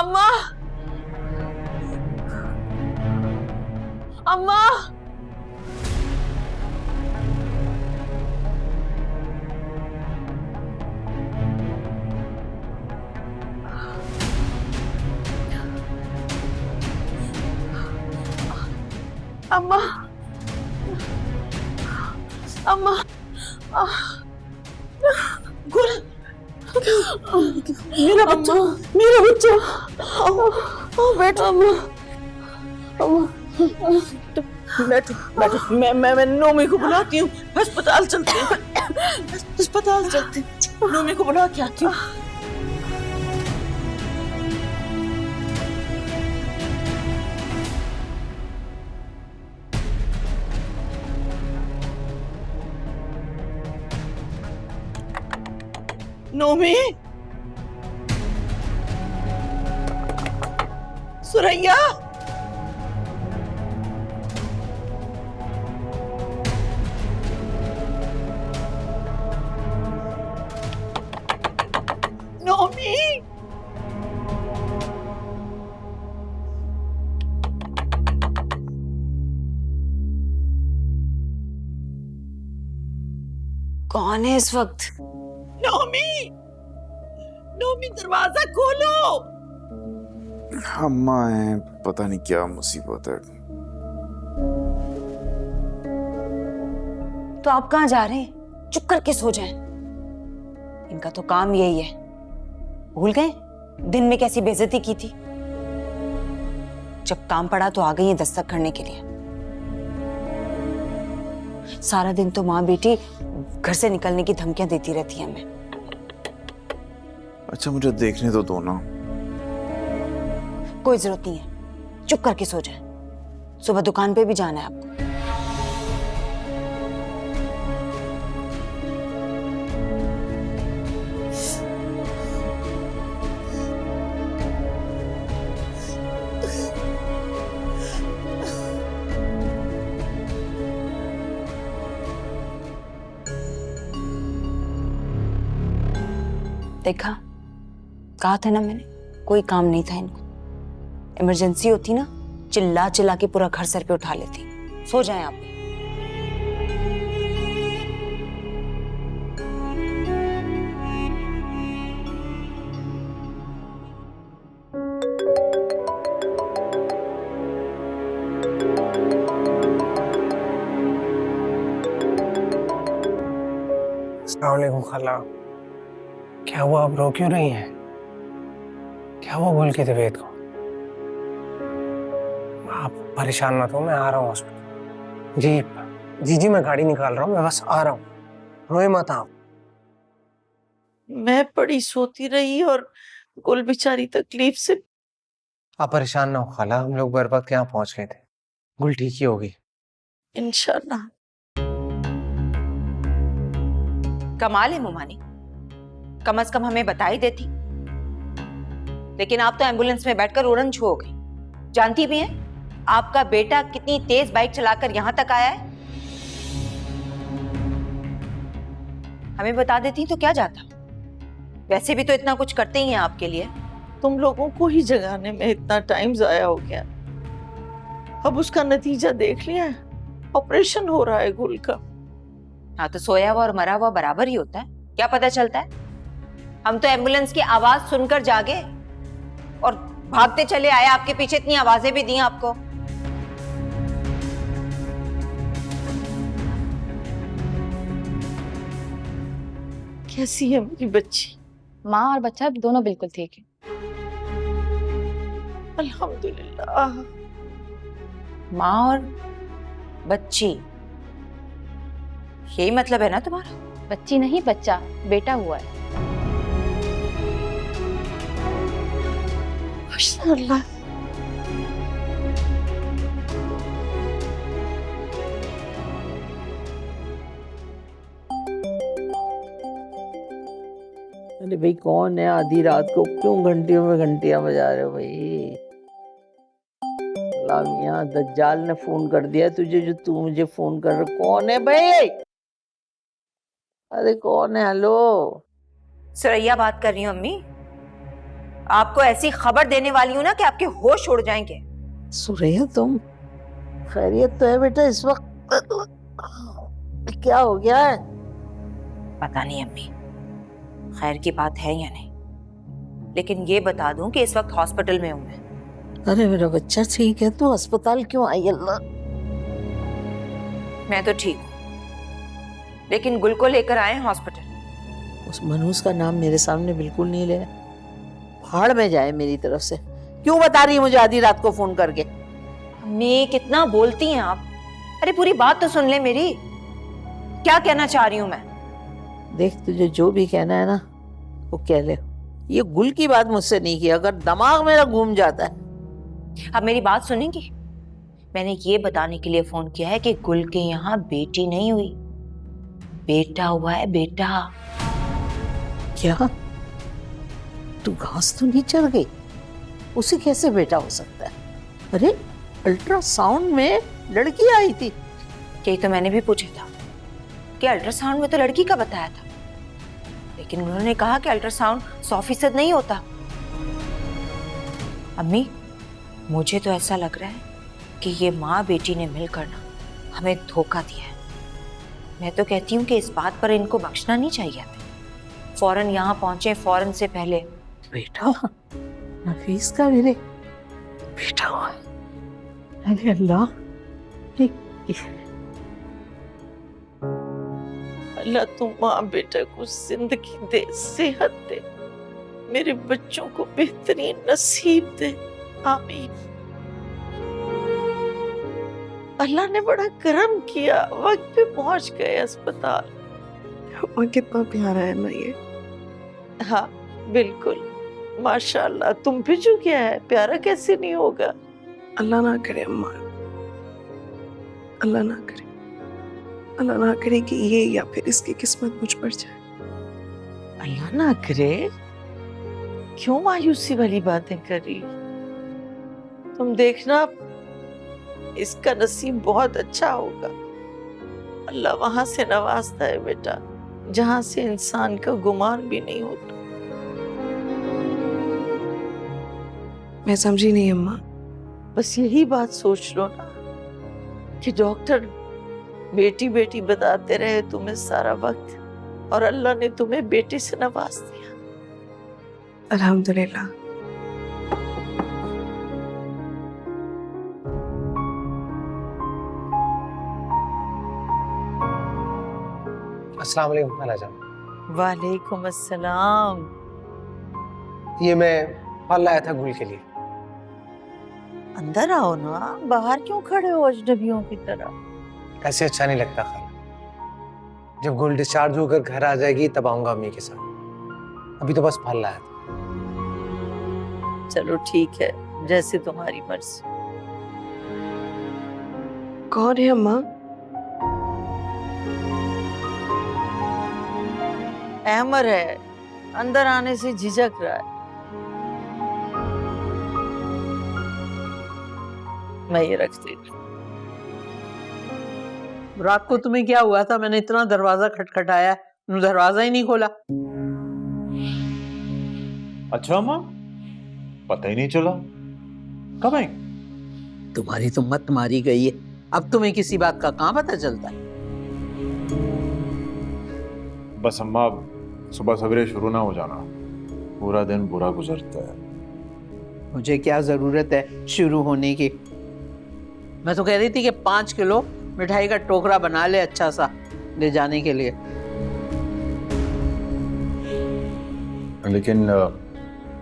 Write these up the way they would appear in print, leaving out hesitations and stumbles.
अम्मा, अम्मा, अम्मा, अम्मा, गुल, मेरा बच्चा, मेरा बच्चा, बैठो अम्मा, अम्मा, बैठो बैठो, मैं नोमी को बुलाती हूँ, अस्पताल चलते हैं, अस्पताल चलते हैं, नोमी को बुला के आती हूँ। नोमी, सुरैया, नोमी, कौन है इस वक्त? नोमी, नोमी, दरवाजा खोलो। अम्मा है, पता नहीं क्या मुसीबत है। तो आप कहाँ जा रहे हैं? चुप करके सो जाएं। इनका तो काम यही है। भूल गए दिन में कैसी बेइज्जती की थी? जब काम पड़ा तो आ गई हैं दस्तक करने के लिए। सारा दिन तो माँ बेटी घर से निकलने की धमकियां देती रहती है हमें। अच्छा, मुझे देखने तो दो ना। कोई जरूरत नहीं है, चुप करके सो जाएं। सुबह दुकान पे भी जाना है आपको। देखा, कहा था ना मैंने, कोई काम नहीं था इनको। इमरजेंसी होती ना, चिल्ला चिल्ला के पूरा घर सर पे उठा लेती। सो जाएं आप भी। अस्सलाम वालेकुम खाला। क्या हुआ, आप रो क्यों रही हैं? क्या हुआ गुल की तबीयत को? आप परेशान मत हो, मैं आ रहा हूँ हॉस्पिटल। जी जी जी, मैं गाड़ी निकाल रहा हूँ, मैं बस आ रहा हूँ, रोए मत आप। मैं बड़ी सोती रही और गुल बेचारी तकलीफ से। आप परेशान ना हो खाला, हम लोग बर वक्त यहाँ पहुंच गए थे। गुल ठीक ही होगी इंशाल्लाह। कमाल है मुमानी, कम से कम हमें बता ही देती। लेकिन आप तो एम्बुलेंस में बैठकर उड़न छू हो गई। जानती भी हैं आपका बेटा कितनी तेज बाइक चलाकर यहां तक आया है। हमें बता देती तो क्या जाता। वैसे भी तो इतना कुछ करते ही हैं आपके लिए। तुम लोगों को ही जगाने में इतना टाइम जाया हो गया। अब उसका नतीजा देख लिया है, ऑपरेशन हो रहा है गुल का। हाँ, तो सोया हुआ और मरा हुआ बराबर ही होता है, क्या पता चलता है। हम तो एम्बुलेंस की आवाज सुनकर जागे और भागते चले आए आपके पीछे, इतनी आवाजें भी दी आपको। कैसी है मेरी बच्ची? माँ और बच्चा दोनों बिल्कुल ठीक है। अल्हम्दुलिल्लाह। माँ और बच्ची, यही मतलब है ना तुम्हारा? बच्ची नहीं, बच्चा, बेटा हुआ है। माशाअल्लाह। अरे भाई, कौन है? आधी रात को क्यों घंटियों में घंटियां बजा रहे हो भाई? लामिया, दज्जाल ने फोन कर दिया तुझे, जो तू मुझे फोन कर रहा? कौन है भाई? अरे कौन है? हेलो, सुरैया बात कर रही हूँ अम्मी। आपको ऐसी खबर देने वाली हूं ना कि आपके होश उड़ जाएंगे। सुरैया तुम खैरियत तो है बेटा इस वक्त? क्या हो गया है? पता नहीं अम्मी, खैर की बात है या नहीं, लेकिन ये बता दूं कि इस वक्त हॉस्पिटल में हूं मैं। अरे मेरा बच्चा ठीक है, तो अस्पताल क्यों आई? अल्लाह, मैं तो ठीक हूं, लेकिन गुल को लेकर आए हैं हॉस्पिटल। उस मनहूस का नाम मेरे सामने बिल्कुल नहीं ले। भाड़ में जाए मेरी तरफ से। क्यों बता रही है मुझे आधी रात को फोन करके? अम्मी कितना बोलती हैं आप। अरे पूरी बात तो सुन ले मेरी, क्या कहना चाह रही हूं मैं। देख, तुझे जो भी कहना है ना वो कह ले। ये गुल की बात मुझसे नहीं की, अगर दिमाग मेरा घूम जाता है। अब मेरी बात सुनेंगी? मैंने ये बताने के लिए फोन किया है कि गुल के यहाँ बेटी नहीं हुई, बेटा हुआ है, बेटा। क्या तू घास तो नहीं चढ़ गई? उसे कैसे बेटा हो सकता है? अरे अल्ट्रासाउंड में लड़की आई थी। यही तो मैंने भी पूछा था कि अल्ट्रासाउंड में तो लड़की का बताया था, लेकिन उन्होंने कहा कि अल्ट्रासाउंड 100% नहीं होता। अम्मी मुझे तो ऐसा लग रहा है कि ये माँ बेटी ने मिलकर ना हमें धोखा दिया है। मैं तो कहती हूँ कि इस बात पर इनको बख्शना नहीं चाहिए हमें। फौरन यहाँ पहुंचे, फौरन से पहले। बेटा, नफीस का मेरे बेटा हुआ। अरे अल्लाह, अल्लाह तुम माँ बेटे को जिंदगी दे, सेहत दे, मेरे बच्चों को बेहतरीन नसीब दे। आमीन। अल्लाह ने बड़ा करम किया, वक्त पे पहुंच गए अस्पताल। और कितना प्यारा है ना ये। हाँ बिल्कुल, माशाल्लाह। तुम भी जो क्या है, प्यारा कैसे नहीं होगा? अल्लाह ना करे अम्मा, अल्लाह ना करे, अल्लाह ना करे कि ये या फिर इसकी किस्मत मुझ पर जाए। अल्लाह ना करे। क्यों मायूसी वाली बातें कर रही? तुम देखना, इसका नसीब बहुत अच्छा होगा। अल्लाह वहां से नवाजता है बेटा, जहां से इंसान का गुमान भी नहीं होता। मैं समझी नहीं अम्मा। बस यही बात सोच लो ना कि डॉक्टर बेटी बेटी बताते रहे तुम्हें सारा वक्त, और अल्लाह ने तुम्हें बेटे से नवाज दिया। अल्हम्दुलिल्लाह। अस्सलाम वालेकुम खाला जान। वालेकुम अस्सलाम। ये मैं फल लाया था गुल के लिए। अंदर आओ ना, बाहर क्यों खड़े हो अजनबियों की तरह? ऐसे अच्छा नहीं लगता खाला। जब गुल डिस्चार्ज होकर घर आ जाएगी तब आऊंगा अम्मी के साथ। अभी तो बस फल लाया था। चलो ठीक है, जैसे तुम्हारी मर्जी। कौन है अम्मा? अहमर है, अंदर आने से झिझक रहा है। मैं ये रखती हूँ। रात को तुम्हें क्या हुआ था? मैंने इतना दरवाजा खटखटाया, तुमने दरवाजा ही नहीं खोला। अच्छा माँ, पता ही नहीं चला। कब आई? तुम्हारी तो मत मारी गई है, अब तुम्हें किसी बात का कहाँ पता चलता है? बस अम्मा, सुबह सवेरे शुरू ना हो जाना, पूरा दिन बुरा गुजरता है। मुझे क्या जरूरत है शुरू होने की? मैं तो कह रही थी कि 5 किलो मिठाई का टोकरा बना ले, अच्छा सा ले जाने के लिए। लेकिन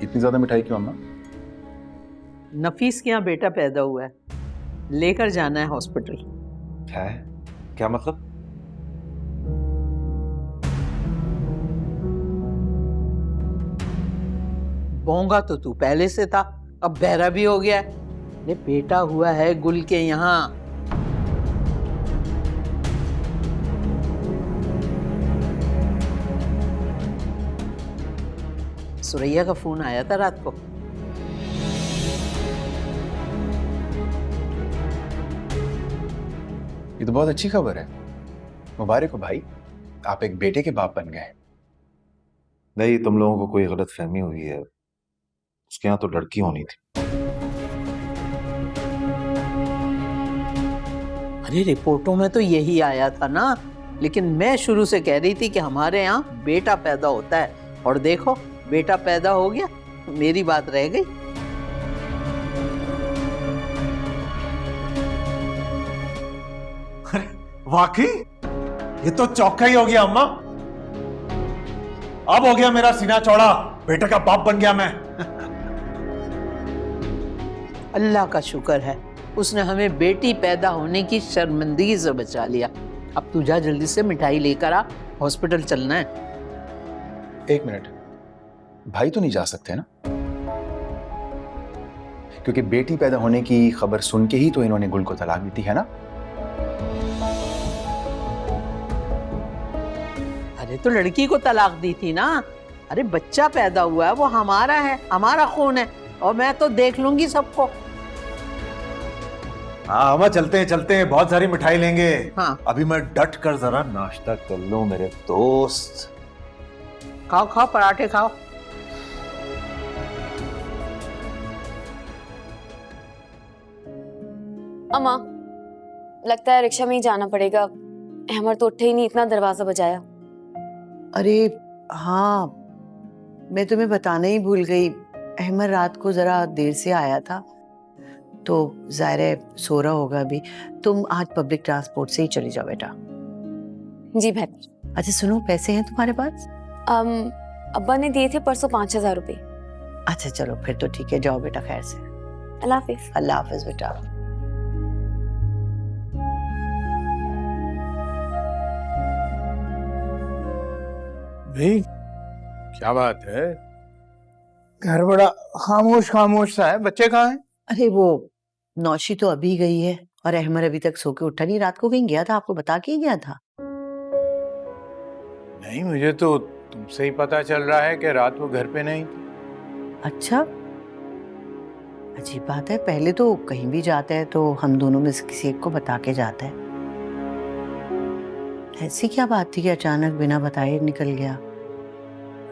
इतनी ज्यादा मिठाई क्यों अम्मा? नफीस के यहाँ बेटा पैदा हुआ है, लेकर जाना है हॉस्पिटल। है? क्या मतलब? बोंगा तो तू पहले से था, अब बहरा भी हो गया है। ये बेटा हुआ है गुल के यहाँ। सुरैया का फोन आया था रात को। ये तो बहुत अच्छी खबर है, मुबारक हो भाई, आप एक बेटे के बाप बन गए। नहीं, तुम लोगों को कोई गलत फहमी हुई है। उसके यहाँ तो लड़की होनी थी। अरे रिपोर्टों में तो यही आया था ना, लेकिन मैं शुरू से कह रही थी कि हमारे यहाँ बेटा पैदा होता है, और देखो बेटा पैदा हो गया, मेरी बात रह गई। वाकई ये तो चौका ही हो गया अम्मा। अब हो गया मेरा सीना चौड़ा, बेटे का बाप बन गया मैं। अल्लाह का शुक्र है, उसने हमें बेटी पैदा होने की शर्मिंदगी से बचा लिया। अब तू जा जल्दी से मिठाई लेकर आ, हॉस्पिटल चलना है। एक मिनट, भाई तो नहीं जा सकते ना? क्योंकि बेटी पैदा होने की खबर सुन के ही तो इन्होंने गुल को तलाक दी थी, है ना? अरे तो लड़की को तलाक दी थी ना। अरे बच्चा पैदा हुआ है, वो हमारा है, हमारा खून है, और मैं तो देख लूंगी सबको। हाँ अम्मा, चलते हैं, बहुत सारी मिठाई लेंगे। हाँ। अभी मैं डट कर जरा नाश्ता कर लूं मेरे दोस्त। खाओ खाओ, पराठे खाओ। अम्मा, लगता है रिक्शा में ही जाना पड़ेगा। अहमर तो उठे ही नहीं, इतना दरवाजा बजाया। अरे हाँ, मैं तुम्हें बताना ही भूल गई। अहमद रात को जरा देर से आया था, तो ज़ाहिर है सो रहा होगा अभी। तुम आज पब्लिक ट्रांसपोर्ट से ही चली जाओ बेटा। जी बेहतर। अच्छा सुनो, पैसे हैं तुम्हारे पास? अब्बा ने दिए थे परसों 5,000 रुपए। अच्छा चलो फिर तो ठीक है, जाओ बेटा खैर से। अल्लाह हाफिज। अल्लाह हाफिज बेटा। भाई क्या बात है, घर बड़ा खामोश खामोश सा है, बच्चे कहाँ हैं? अरे वो नौशी तो अभी गई है, और अहमद अभी तक सो के उठा नहीं। रात को कहीं गया था, आपको बता के ही गया था। नहीं, मुझे तो तुमसे ही पता चल रहा है कि रात वो घर पे नहीं थी। अच्छा, अजीब बात है। पहले तो कहीं भी जाता है तो हम दोनों में से किसी एक को बता के जाता है। ऐसी क्या बात थी कि अचानक बिना बताए निकल गया?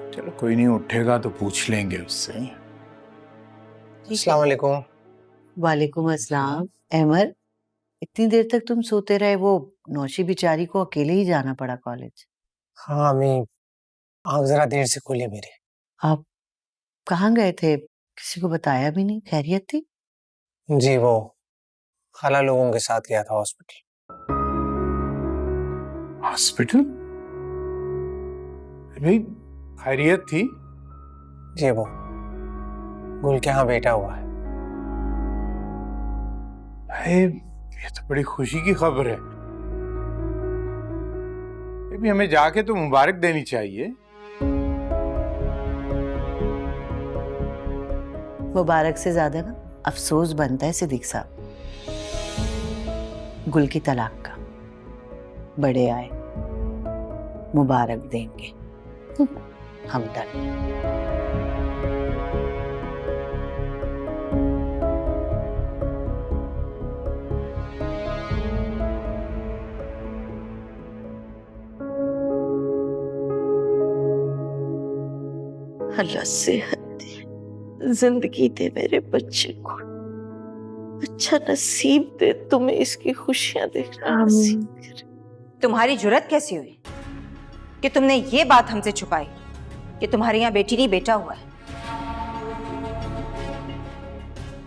चलो कोई नहीं, उठेगा तो पूछ लेंगे उससे। अस्सलाम वालेकुम। वालेकुम अस्सलाम। अहमद, इतनी देर तक तुम सोते रहे? वो नौशी बेचारी को अकेले ही जाना पड़ा कॉलेज। हाँ अम्मी, आँख जरा देर से खुली मेरी। आप कहाँ गए थे? किसी को बताया भी नहीं? खैरियत थी? जी वो खाला लोगों के साथ गया था हॉस्पिटल। हॉस्पिटल? भाई खैरियत थी? जी वो गुल के यहाँ बेटा हुआ है। भाई ये तो बड़ी खुशी की खबर है। अभी हमें जाके तो मुबारक देनी चाहिए। मुबारक से ज्यादा ना अफसोस बनता है सिद्दीक साहब, गुल की तलाक का। बड़े आए, मुबारक देंगे, हम डर। अल्लाह सेहत दे, जिंदगी दे मेरे बच्चे को, अच्छा नसीब दे तुम्हें, इसकी खुशियां देखना नसीब करे। तुम्हारी जुर्रत कैसी हुई कि तुमने ये बात हमसे छुपाई कि तुम्हारे यहाँ बेटी नहीं बेटा हुआ है?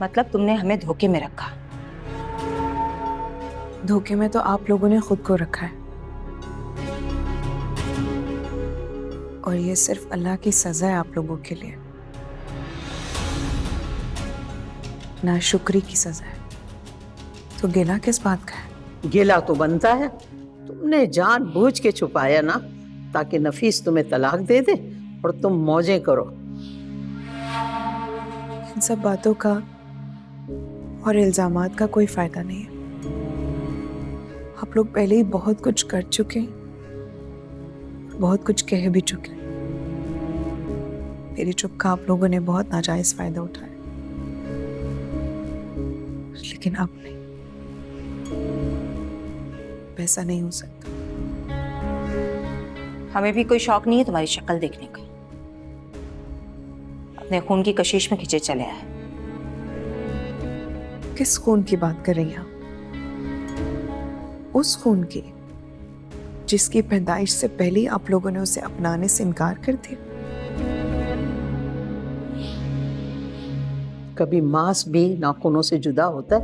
मतलब तुमने हमें धोखे में रखा। धोखे में तो आप लोगों ने खुद को रखा है, और ये सिर्फ अल्लाह की सजा है आप लोगों के लिए, नाशुक्री की सजा है। तो गिला किस बात का है? गिला तो बनता है, तुमने जानबूझ के छुपाया ना, ताकि नफीस तुम्हें तलाक दे दे और तुम मौजें करो। इन सब बातों का और इल्जामात का कोई फायदा नहीं है। आप लोग पहले ही बहुत कुछ कर चुके हैं, बहुत कुछ कह भी चुके हैं। मेरी चुप का आप लोगों ने बहुत नाजायज फायदा उठाया, लेकिन अब नहीं, वैसा नहीं हो सकता। हमें भी कोई शौक नहीं है तुम्हारी शक्ल देखने का। अपने खून की कशिश में खिंचे चले आए। किस खून की बात कर रही हैं आप? उस खून की जिसकी पैदाइश से पहले आप लोगों ने उसे अपनाने से इनकार कर दिया। कभी मांस भी नाखूनों से जुदा होता है?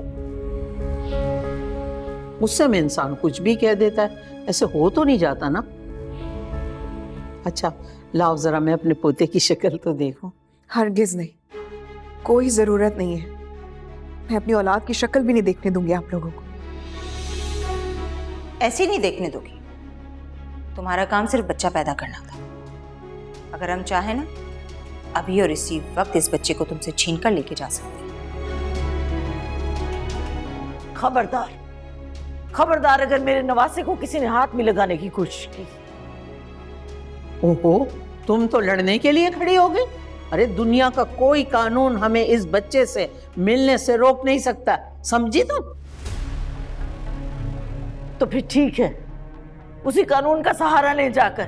गुस्से में इंसान कुछ भी कह देता है, ऐसे हो तो नहीं जाता ना। अच्छा लाओ जरा मैं अपने पोते की शक्ल तो देखूं। हरगिज नहीं, कोई जरूरत नहीं है। मैं अपनी औलाद की शक्ल भी नहीं देखने दूंगी आप लोगों को। ऐसे नहीं देखने दोगी? तुम्हारा काम सिर्फ बच्चा पैदा करना था। अगर हम चाहें ना, अभी और इसी वक्त इस बच्चे को तुमसे छीन कर लेके जा सकते हैं। खबरदार, खबरदार अगर मेरे नवासे को किसी ने हाथ में लगाने की कोशिश की। ओहो, तुम तो लड़ने के लिए खड़ी हो गई। अरे दुनिया का कोई कानून हमें इस बच्चे से मिलने से रोक नहीं सकता, समझी तुम? तो फिर ठीक है, उसी कानून का सहारा ले जाकर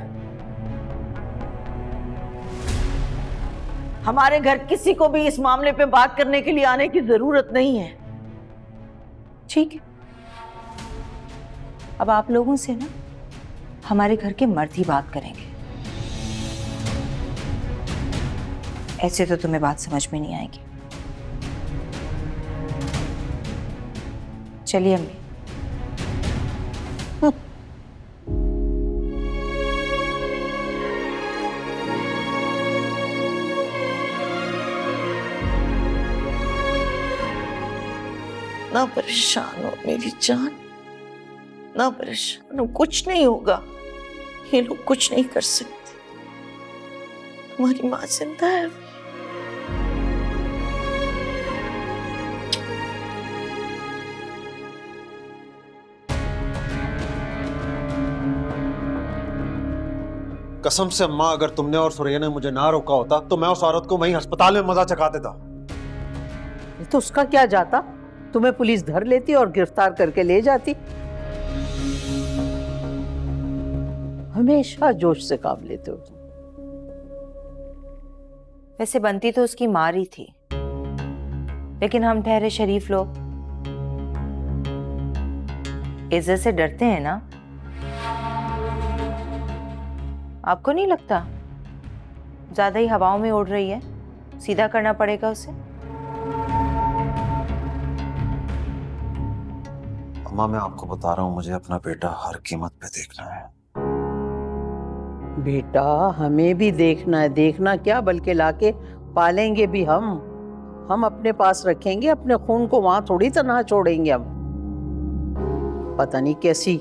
हमारे घर किसी को भी इस मामले पे बात करने के लिए आने की जरूरत नहीं है। ठीक है, अब आप लोगों से ना हमारे घर के मर्द ही बात करेंगे। ऐसे तो तुम्हें बात समझ में नहीं आएगी। चलिए अम्मी। ना परेशान हो मेरी जान, ना परेशान हो, कुछ नहीं होगा। ये लोग कुछ नहीं कर सकते। तुम्हारी माँ जिंदा है। कसम से अम्मा, अगर तुमने और सुरैया ने मुझे ना रोका होता तो मैं उस औरत को वहीं अस्पताल में मजा चखा देता। तो उसका क्या जाता? तुम्हें पुलिस धर लेती और गिरफ्तार करके ले जाती। हमेशा जोश से काम लेते हो तुम। वैसे बनती तो उसकी मार ही थी, लेकिन हम ठहरे शरीफ लोग इज्जत से डरते हैं ना। आपको नहीं लगता ज्यादा ही हवाओं में उड़ रही है? सीधा करना पड़ेगा उसे। अम्मा मैं आपको बता रहा हूँ, मुझे अपना बेटा हर कीमत पे देखना है। बेटा हमें भी देखना है। देखना क्या, बल्कि लाके पालेंगे भी हम अपने पास रखेंगे। अपने खून को वहां थोड़ी तरह छोड़ेंगे हम। पता नहीं कैसी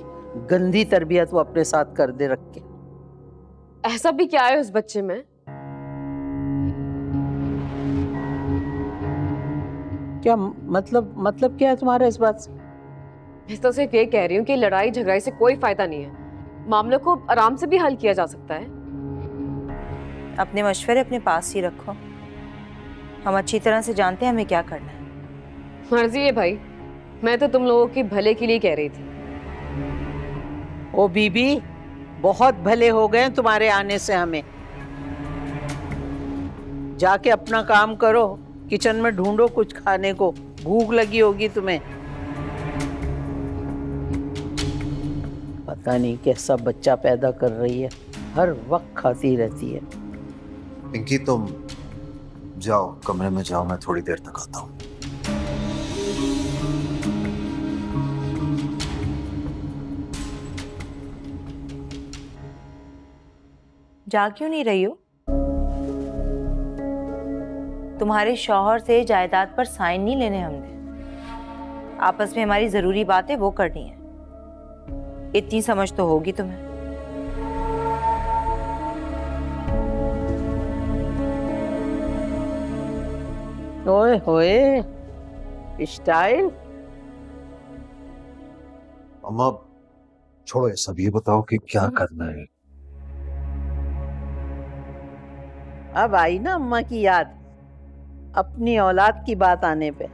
गंदी तरबियत वो अपने साथ कर दे रख के। ऐसा भी क्या है उस बच्चे में? क्या मतलब क्या है तुम्हारा इस बात से? मैं तो सिर्फ ये कह रही हूँ कि लड़ाई झगड़ाई से कोई फायदा नहीं है। मामले को आराम से भी हल किया जा सकता है। अपने मशवरे अपने पास ही रखो। हम अच्छी तरह से जानते हैं हमें क्या करना है। मर्जी है भाई, मैं तो तुम लोगों के भले के लिए कह रही थी। ओ बीबी, बहुत भले हो गए तुम्हारे आने से हमें। जाके अपना काम करो, किचन में ढूंढो कुछ खाने को, भूख लगी होगी तुम्हें। पता नहीं कैसा बच्चा पैदा कर रही है, हर वक्त खाती रहती है। पिंकी तुम जाओ, कमरे में जाओ, मैं थोड़ी देर तक आता हूँ। जा क्यों नहीं रही हो? तुम्हारे शौहर से जायदाद पर साइन नहीं लेने हमने। आपस में हमारी जरूरी बातें वो करनी है। इतनी समझ तो होगी तुम्हें। ओए होए, स्टाइल। अम्मा छोड़ो ये सब, ये बताओ कि क्या करना है। अब आई ना अम्मा की याद, अपनी औलाद की बात आने पे।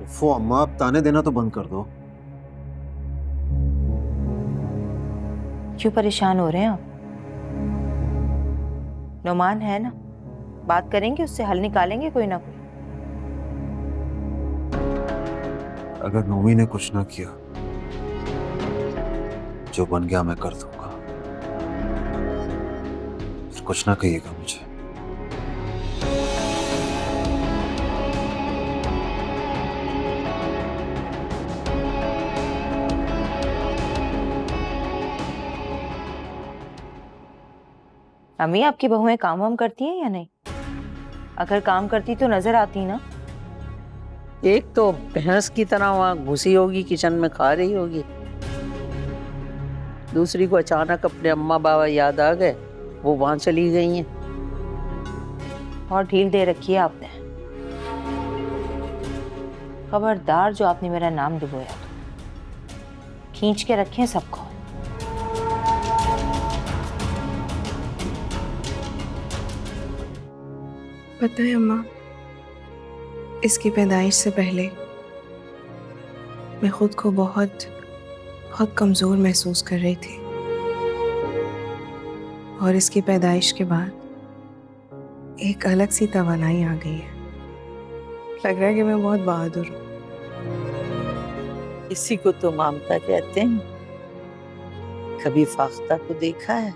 उफ़ो अम्मा, अब ताने देना तो बंद कर दो। क्यों परेशान हो रहे हैं आप? नुमान है ना, बात करेंगे, उससे हल निकालेंगे कोई ना कोई। अगर नोमी ने कुछ ना किया, जो बन गया मैं कर दूंगा। फिर कुछ ना कहिएगा मुझे। अम्मी, आपकी बहुएं काम वाम करती हैं या नहीं? अगर काम करती तो नजर आती ना। एक तो भैंस की तरह वहां घुसी होगी, किचन में खा रही होगी। दूसरी को अचानक अपने अम्मा बाबा याद आ गए, वो वहां चली गई हैं। और ढील दे रखी है आपने। खबरदार जो आपने मेरा नाम डुबोया तो खींच के रखें सबको। पता है अम्मा, इसकी पैदाइश से पहले मैं खुद को बहुत बहुत कमज़ोर महसूस कर रही थी, और इसकी पैदाइश के बाद एक अलग सी तवानाई आ गई है। लग रहा है कि मैं बहुत बहादुर हूँ। इसी को तो ममता कहते हैं। कभी फाख्ता को देखा है?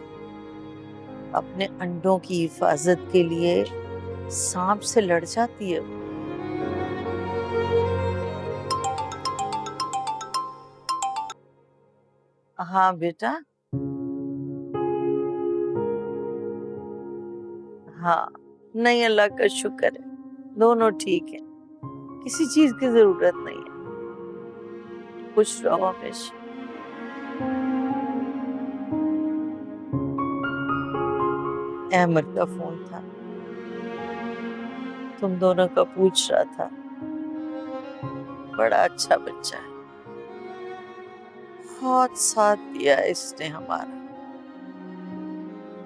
अपने अंडों की हिफाजत के लिए सांप से लड़ जाती है। हाँ बेटा, हाँ, नहीं, अल्लाह का शुक्र है, दोनों ठीक हैं, किसी चीज की जरूरत नहीं है। खुश रहो हमेशा। अहमद का फोन था, तुम दोनों का पूछ रहा था। बड़ा अच्छा बच्चा है, बहुत साथ दिया इसने हमारा।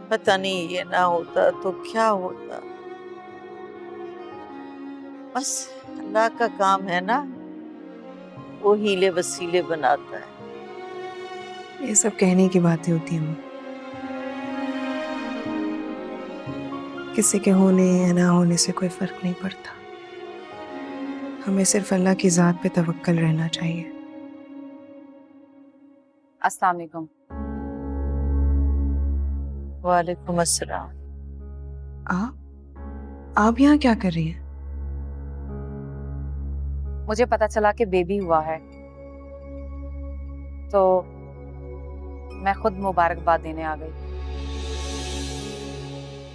पता नहीं ये ना होता तो क्या होता। बस अल्लाह का काम है ना, वो हीले वसीले बनाता है। ये सब कहने की बातें होती हैं, किसी के होने या ना होने से कोई फर्क नहीं पड़ता। हमें सिर्फ अल्लाह की जात पे तवक्कल रहना चाहिए। अस्सलाम वालेकुम। वालेकुम अस्सलाम। आप यहाँ क्या कर रही हैं? मुझे पता चला कि बेबी हुआ है, तो मैं खुद मुबारकबाद देने आ गई।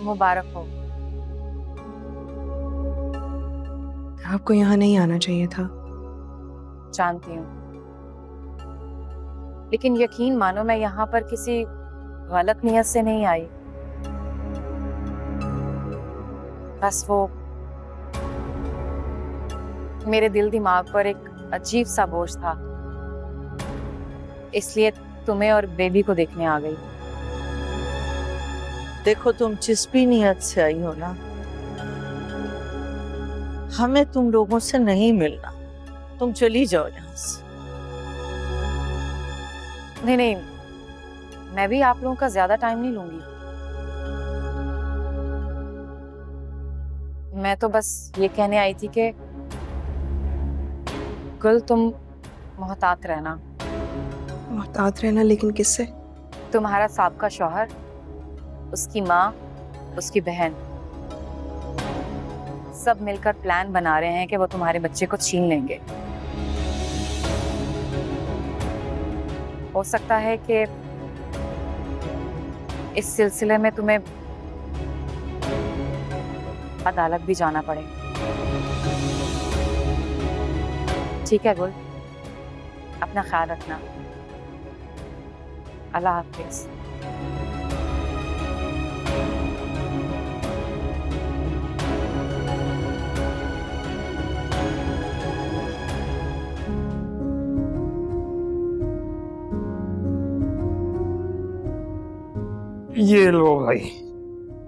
मुबारक हो। आपको यहाँ नहीं आना चाहिए था। जानती हूँ, लेकिन यकीन मानो मैं यहाँ पर किसी गलत नियत से नहीं आई। बस वो मेरे दिल दिमाग पर एक अजीब सा बोझ था, इसलिए तुम्हें और बेबी को देखने आ गई। देखो, तुम जिस भी नियत से आई हो ना, हमें तुम लोगों से नहीं मिलना। तुम चली जाओ यहाँ से। नहीं नहीं, मैं भी आप लोगों का ज्यादा टाइम नहीं लूंगी। मैं तो बस ये कहने आई थी कि गुल, तुम मोहतात रहना। मोहतात रहना? लेकिन किससे? तुम्हारा साबका शौहर, उसकी माँ, उसकी बहन, सब मिलकर प्लान बना रहे हैं कि वो तुम्हारे बच्चे को छीन लेंगे। हो सकता है कि इस सिलसिले में तुम्हें अदालत भी जाना पड़े। ठीक है गुल, अपना ख्याल रखना। अल्लाह हाफिज। ये लो भाई,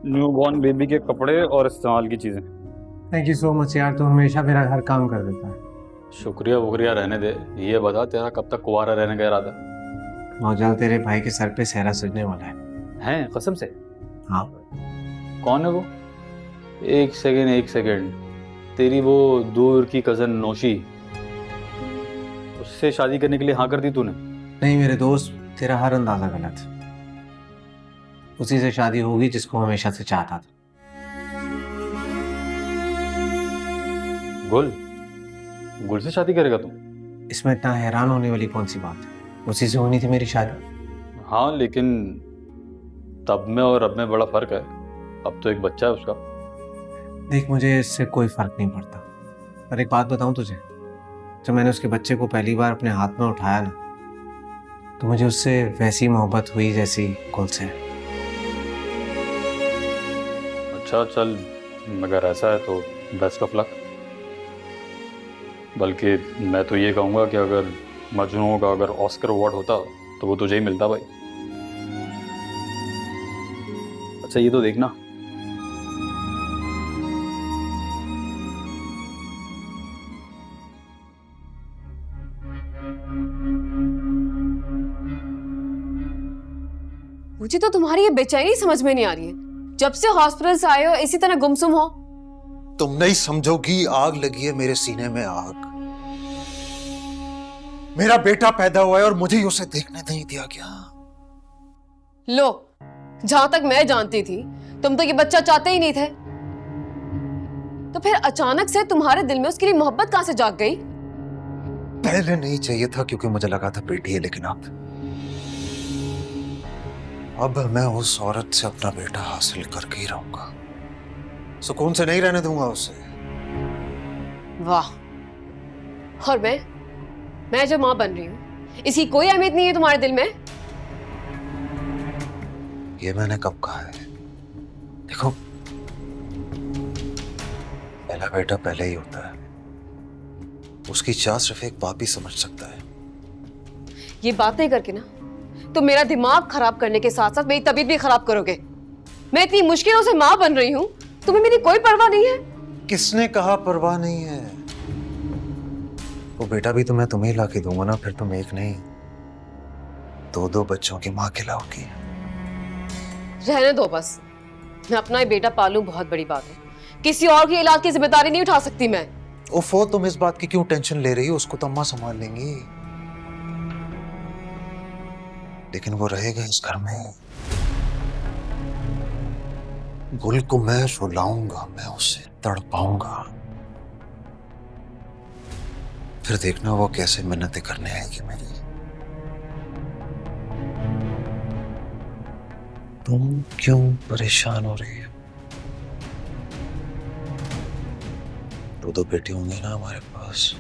न्यूबॉर्न बेबी के कपड़े और इस्तेमाल की चीजें। थैंक यू सो मच यार, तू हमेशा मेरा हर काम कर देता है। शुक्रिया वुक्रिया रहने दे। ये बता, तेरा कब तक कुंवारा रहने का इरादा? नौजल तेरे भाई के सर पे सेहरा सजने वाला है। हैं? कसम से? हाँ। कौन है वो? एक सेकंड, तेरी वो दूर की कजन नौशी, उससे शादी करने के लिए हाँ कर दी तूने? नहीं मेरे दोस्त, तेरा हर अंदाजा गलत है। उसी से शादी होगी जिसको हमेशा से चाहता था। गुल से शादी करेगा तू? इसमें इतना हैरान होने वाली कौन सी बात है? उसी से होनी थी मेरी शादी। हाँ, लेकिन तब में और अब में बड़ा फर्क है। अब तो एक बच्चा है उसका। देख, मुझे इससे कोई फर्क नहीं पड़ता, पर एक बात बताऊं तुझे, जब मैंने उसके बच्चे को पहली बार अपने हाथ में उठाया ना, तो मुझे उससे वैसी मोहब्बत हुई जैसी गुल से। अच्छा चल, मगर ऐसा है तो बेस्ट ऑफ लक। बल्कि मैं तो ये कहूँगा कि अगर मजनू का अगर ऑस्कर अवार्ड होता तो वो तुझे ही मिलता भाई। अच्छा ये तो देखना, मुझे तो तुम्हारी ये बेचैनी समझ में नहीं आ रही है। जब से हॉस्पिटल से आए हो इसी तरह गुमसुम हो। तुम नहीं समझोगी, आग लगी है मेरे सीने में, आग। मेरा बेटा पैदा हुआ है और मुझे ही उसे देखने नहीं दिया गया। लो, जहां तक मैं जानती थी तुम तो ये बच्चा चाहते ही नहीं थे, तो फिर अचानक से तुम्हारे दिल में उसके लिए मोहब्बत कहां से जाग गई? पहले नहीं चाहिए था क्योंकि मुझे लगा था बेटी है, लेकिन अब मैं उस औरत से अपना बेटा हासिल करके ही रहूंगा। सुकून से नहीं रहने दूंगा उसे। वाह। और मैं जो मां बन रही हूं, इसकी कोई अहमियत नहीं है तुम्हारे दिल में? ये मैंने कब कहा है? देखो, पहला बेटा पहले ही होता है, उसकी चाह सिर्फ एक बाप ही समझ सकता है। ये बातें करके ना तो मेरा दिमाग खराब करने के साथ साथ मेरी तबीयत भी खराब करोगे। मैं इतनी मुश्किलों से मां बन रही हूं, तुम्हें मेरी कोई परवाह नहीं है? किसने कहा परवाह नहीं है? वो बेटा भी तो मैं तुम्हें ला के दूंगा ना, फिर तुम एक नहीं 2-2 बच्चों की मां खिलाओगी। रहने दो बस। मैं अपना ही बेटा पालूं बहुत बड़ी बात है, किसी और के इलाज की जिम्मेदारी नहीं उठा सकती मैं। ओफो, तुम इस बात की क्यों टेंशन ले रही हो? उसको तो अम्मा संभाल लेंगी, लेकिन वो रहेगा इस घर में। गुल को मैं रुलाऊंगा, मैं उसे तड़पाऊंगा, फिर देखना वो कैसे मिन्नतें करने आएगी मेरी। तुम क्यों परेशान हो रही है? 2-2 बेटे होंगे ना हमारे पास।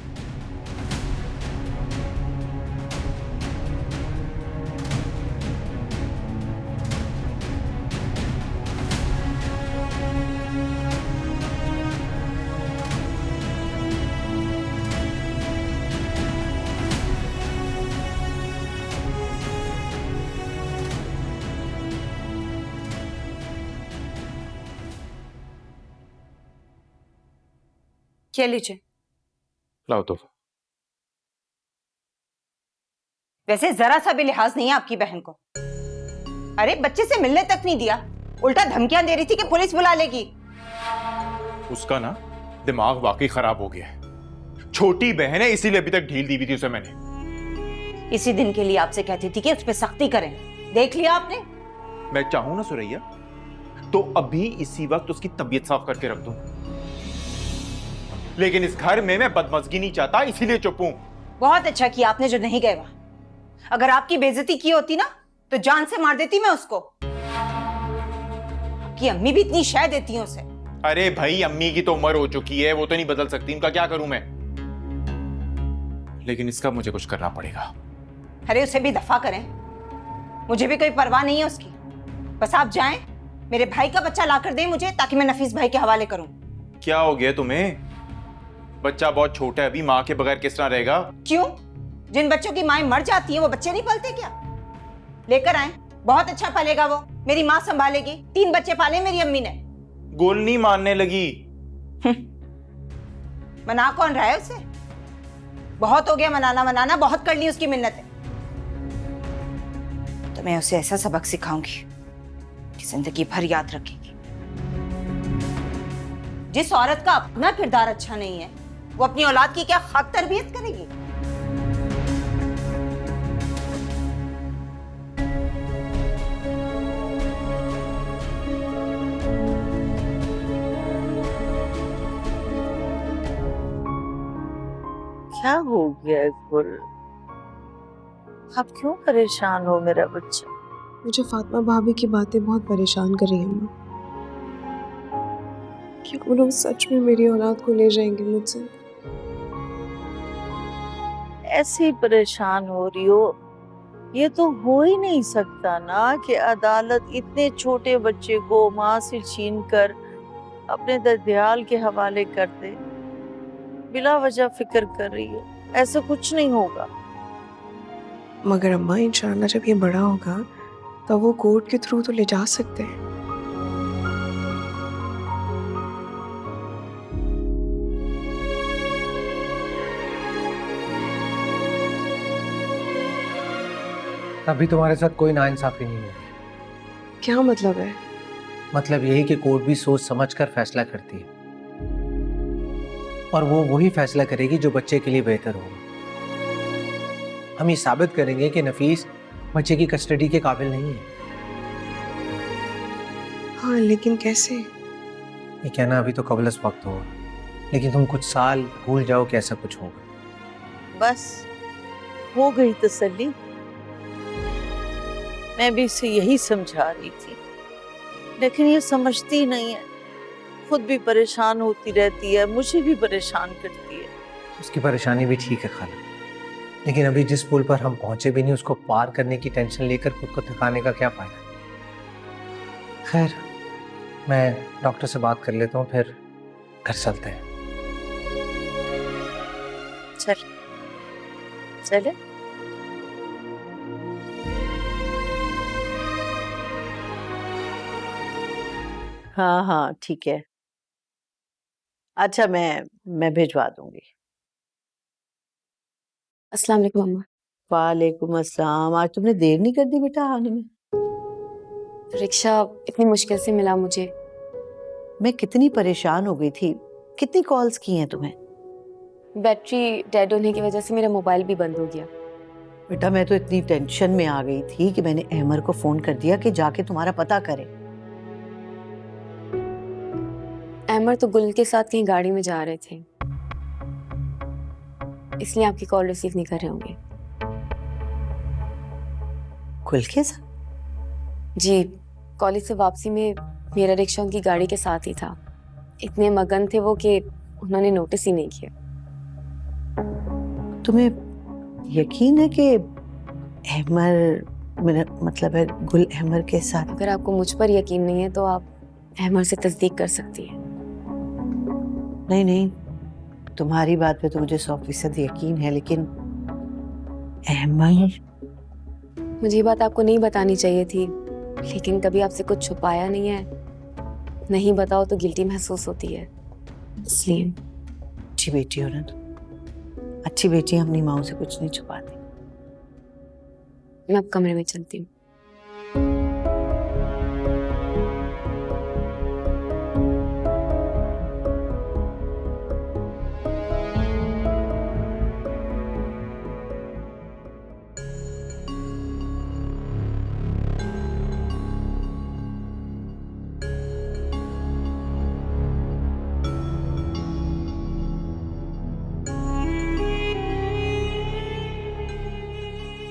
क्या लीजिए। लाओ तो। वैसे जरा सा भी लिहाज नहीं है आपकी बहन को। अरे बच्चे से मिलने तक नहीं दिया, उल्टा धमकियां दे रही थी कि पुलिस बुला लेगी। उसका ना दिमाग वाकई खराब हो गया है। छोटी बहन है, इसीलिए अभी तक ढील दी हुई थी उसे मैंने। इसी दिन के लिए आपसे कहती थी कि उस पर सख्ती करें, देख लिया आपने? मैं चाहूं ना सुरैया तो अभी इसी वक्त उसकी तबीयत साफ करके रख दूं, लेकिन इस घर में मैं बदमज़गी नहीं चाहता, इसीलिए चुप हूं। बहुत अच्छा किया आपने जो नहीं गए वहां। अगर आपकी बेइज्जती की होती ना तो जान से मार देती मैं उसको। आपकी अम्मी भी इतनी शय देती है उसे। अरे भाई, अम्मी की तो उम्र हो चुकी है, वो तो नहीं बदल सकती, उनका क्या करूं मैं? लेकिन इसका मुझे कुछ करना पड़ेगा। अरे उसे भी दफा करें, मुझे भी कोई परवाह नहीं है उसकी। बस आप जाएं, मेरे भाई का बच्चा लाकर दें मुझे, ताकि मैं नफीस भाई के हवाले करूं। क्या हो गया तुम्हें? बच्चा बहुत छोटा है, अभी माँ के बगैर किस तरह रहेगा? क्यों? जिन बच्चों की माएं मर जाती हैं वो बच्चे नहीं पलते क्या? लेकर आए, बहुत अच्छा पलेगा वो, मेरी माँ संभालेगी। 3 बच्चे पाले मेरी अम्मी ने। गुल नहीं मानने लगी। मना कौन रहा है उसे? बहुत हो गया मनाना, बहुत कर ली उसकी मिन्नतें। तो मैं उसे ऐसा सबक सिखाऊंगी कि जिंदगी भर याद रखेगी। जिस औरत का अपना किरदार अच्छा नहीं है वो अपनी औलाद की क्या खाक तरबियत करेगी? क्या हो गया है गुल? आप क्यों परेशान हो मेरा बच्चा? मुझे फातिमा भाभी की बातें बहुत परेशान कर रही हैं अम्मा। कि वो लोग सच में मेरी औलाद को ले जाएंगे मुझसे। ऐसे ही परेशान हो रही हो? ये तो हो ही नहीं सकता ना कि अदालत इतने छोटे बच्चे को माँ से छीन कर अपने दर्दियाल के हवाले कर दे। बिला वजह फिक्र कर रही है, ऐसा कुछ नहीं होगा। मगर अम्मा इंशाल्लाह जब ये बड़ा होगा तो वो कोर्ट के थ्रू तो ले जा सकते हैं। अभी तुम्हारे साथ कोई नाइंसाफी नहीं होगी। क्या मतलब है? मतलब यही कि कोर्ट भी सोच समझ कर फैसला करती है और वो वही फैसला करेगी जो बच्चे के लिए बेहतर होगा। हम ये साबित करेंगे कि नफीस बच्चे की कस्टडी के काबिल नहीं है। हाँ, लेकिन कैसे? ये कहना अभी तो कबलस वक्त होगा, लेकिन तुम कुछ साल भूल जाओ कि ऐसा कुछ होगा। बस हो गई तसल्ली। मैं भी इसे यही समझा रही थी, लेकिन ये समझती नहीं है। खुद भी परेशान होती रहती है, मुझे भी परेशान करती है। उसकी परेशानी भी ठीक है खाला, लेकिन अभी जिस पुल पर हम पहुंचे भी नहीं उसको पार करने की टेंशन लेकर खुद को थकाने का क्या फायदा। खैर, मैं डॉक्टर से बात कर लेता हूँ, फिर घर चलते हैं। चले। हाँ हाँ ठीक है। अच्छा, मैं भिजवा दूंगी। अस्सलाम वालेकुम अम्मा। वालेकुम अस्सलाम। आज तुमने देर नहीं कर दी बेटा आने में? रिक्शा इतनी मुश्किल से मिला मुझे। मैं कितनी परेशान हो गई थी। कितनी कॉल्स की हैं तुम्हें? बैटरी डेड होने की वजह से मेरा मोबाइल भी बंद हो गया। बेटा मैं तो इतनी टेंशन में आ गई थी कि मैंने अहमर को फोन कर दिया कि जाके तुम्हारा पता करे। अहमर तो गुल के साथ कहीं गाड़ी में जा रहे थे, इसलिए आपकी कॉल रिसीव नहीं कर रहे होंगे। गुल के साथ? जी, कॉलेज से वापसी में मेरा रिक्शा उनकी गाड़ी के साथ ही था। इतने मगन थे वो कि उन्होंने नोटिस ही नहीं किया। तुम्हें यकीन है कि अहमर, मेरा मतलब है गुल अहमर के साथ? अगर आपको मुझ पर यकीन नहीं है तो आप अहमर से तस्दीक कर सकती हैं। नहीं नहीं, तुम्हारी बात पे तो मुझे 100% यकीन है, लेकिन अहमर। मुझे ये बात आपको नहीं बतानी चाहिए थी, लेकिन कभी आपसे कुछ छुपाया नहीं है। नहीं बताओ तो गिल्टी महसूस होती है, इसलिए। अच्छी बेटी हो ना, अच्छी बेटी अपनी माँ से कुछ नहीं छुपाती। मैं अब कमरे में चलती हूँ।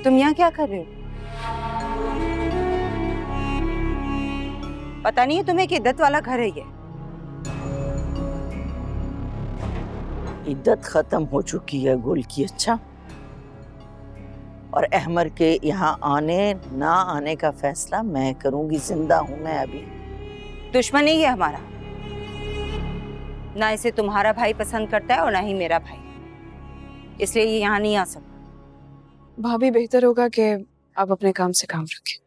तुम यहाँ क्या कर रहे हो? पता नहीं है तुम्हें कि इद्दत वाला घर है ये? इद्दत खत्म हो चुकी है गुल की। अच्छा, और अहमर के यहाँ आने ना आने का फैसला मैं करूंगी। जिंदा हूं मैं अभी। दुश्मन नहीं है हमारा, ना इसे तुम्हारा भाई पसंद करता है और ना ही मेरा भाई, इसलिए ये यहाँ नहीं आ सकता। भाभी, बेहतर होगा कि आप अपने काम से काम रखें।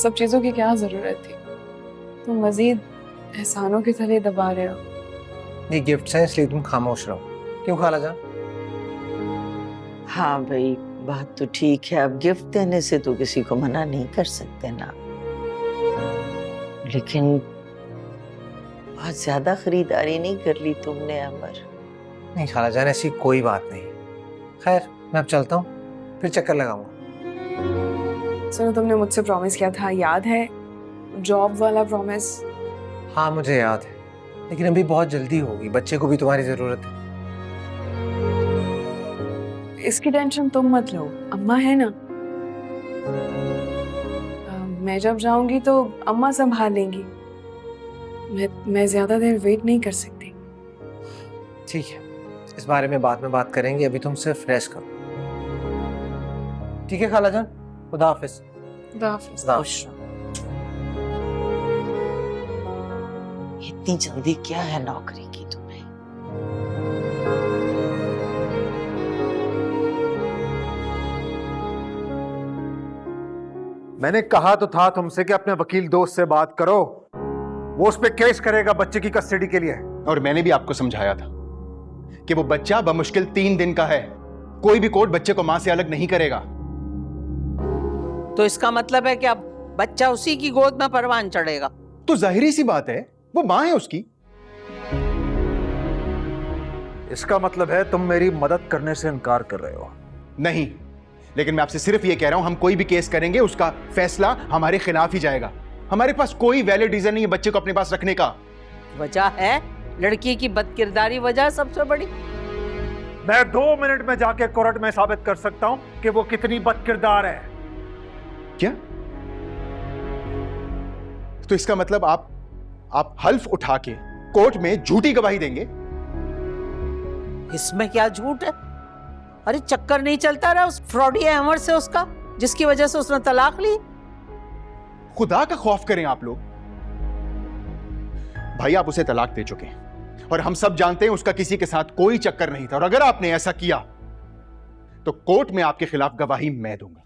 सब चीजों की क्या जरूरत थी? तुम मजीद एहसानों के तले दबा रहे हो। ये गिफ्ट है इसलिए तुम खामोश रहो। क्यों खाला जान? हाँ भाई, बात तो ठीक है। अब गिफ्ट देने से तो किसी को मना नहीं कर सकते ना, लेकिन बहुत ज्यादा खरीदारी नहीं कर ली तुमने अमर। नहीं खाला जान, ऐसी कोई बात नहीं। खैर मैं अब चलता हूँ, फिर चक्कर लगाऊंगा। सुनो, तुमने मुझसे प्रॉमिस किया था, याद है? जॉब वाला प्रॉमिस। हाँ मुझे याद है, लेकिन अभी बहुत जल्दी होगी, बच्चे को भी तुम्हारी जरूरत है। इसकी टेंशन तुम मत लो, अम्मा है ना। मैं जब जाऊंगी तो अम्मा संभाल लेंगी। मैं ज्यादा देर वेट नहीं कर सकती। ठीक है, इस बारे में बाद में बात करेंगे, अभी तुम सिर्फ रेस्ट करो। ठीक है खाला जान, खुदा हाफिज। खुदा हाफिज। खुदा हाफिज। इतनी जल्दी क्या है नौकरी की तुम्हें? मैंने कहा तो था तुमसे कि अपने वकील दोस्त से बात करो, वो उस पे केस करेगा बच्चे की कस्टडी के लिए। और मैंने भी आपको समझाया था कि वो बच्चा बमुश्किल 3 दिन का है, कोई भी कोर्ट बच्चे को मां से अलग नहीं करेगा। तो इसका मतलब है कि अब बच्चा उसी की गोद में परवान चढ़ेगा? तो जाहिरी सी बात है, वो मां है उसकी। इसका मतलब है तुम मेरी मदद करने से इनकार कर रहे हो? नहीं, लेकिन मैं आपसे सिर्फ ये कह रहा हूं, हम कोई भी केस करेंगे उसका फैसला हमारे खिलाफ ही जाएगा। हमारे पास कोई वैलिड रीजन नहीं है बच्चे को अपने पास रखने का। वजह है लड़की की बदकिरदारी, वजह सबसे बड़ी। मैं 2 मिनट में जाके कोर्ट में साबित कर सकता हूं कि वो कितनी बदकिरदार है। क्या? तो इसका मतलब आप हल्फ उठा के कोर्ट में झूठी गवाही देंगे? इसमें क्या झूठ है? अरे चक्कर नहीं चलता रहा उस फ्रॉडी अमर से उसका, जिसकी वजह से उसने तलाक ली? खुदा का खौफ करें आप लोग। भाई आप उसे तलाक दे चुके हैं और हम सब जानते हैं उसका किसी के साथ कोई चक्कर नहीं था, और अगर आपने ऐसा किया तो कोर्ट में आपके खिलाफ गवाही मैं दूंगा।